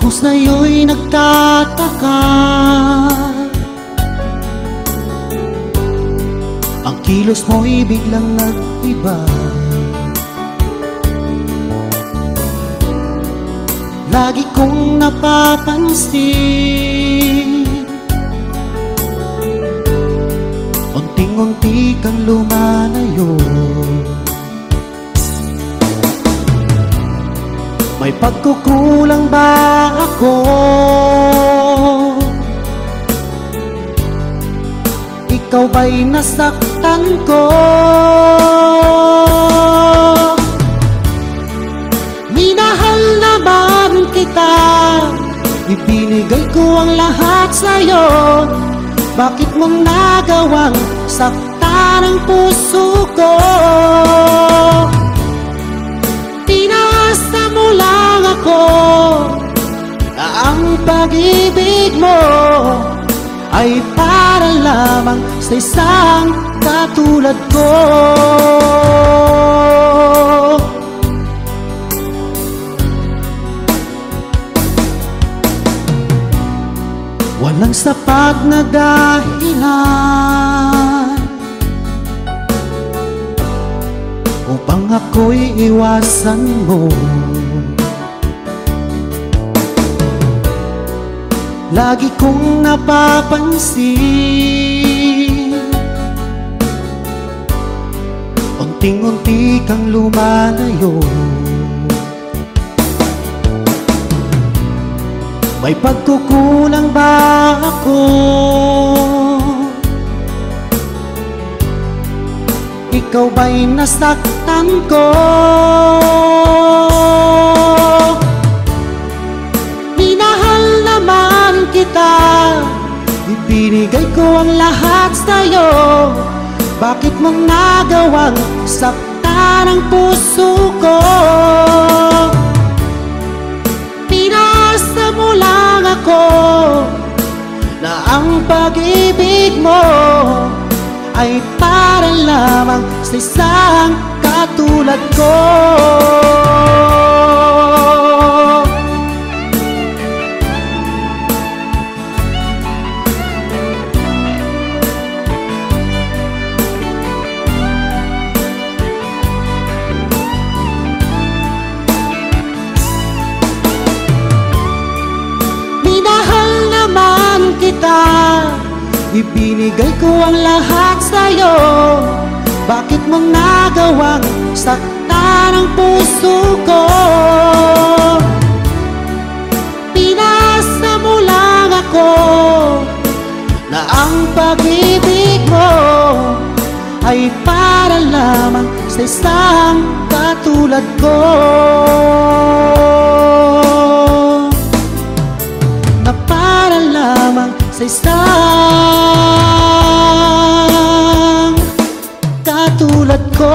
Ako sa'yo'y nagtataka, ang kilos mo'y biglang nag-iba. Lagi kong napapansin, unting-unti kang lumalayo. May pagkukulang ba ako? Ikaw ba'y nasaktan ko? Minahal naman kita, ibinigay ko ang lahat sa'yo. Bakit mong nagawang saktan ang puso ko? Pinasa mo lang ako, na ang pag-ibig mo ay para lamang sa isang katulad ko. Walang sapat na dahilan upang ako'y iwasan mo. Lagi kong napapansin, unting-unti kang lumalayo. May pagkukulang ba ako? Ikaw ba'y nasaktan ko? Minahal naman kita, ibinigay ko ang lahat sa'yo. Bakit mo nagawang saktan ang puso ko? Pinasa mo lang ako, na ang pag-ibig mo ay para lamang sa isang katulad ko. Minahal naman kita, ibinigay ko ang lahat sa'yo. Bakit mo nagawang saktan ang puso ko? Pinasa mo lang ako, na ang pag-ibig mo ay para lamang sa isang katulad ko. Na para lamang sa isang katulad ko.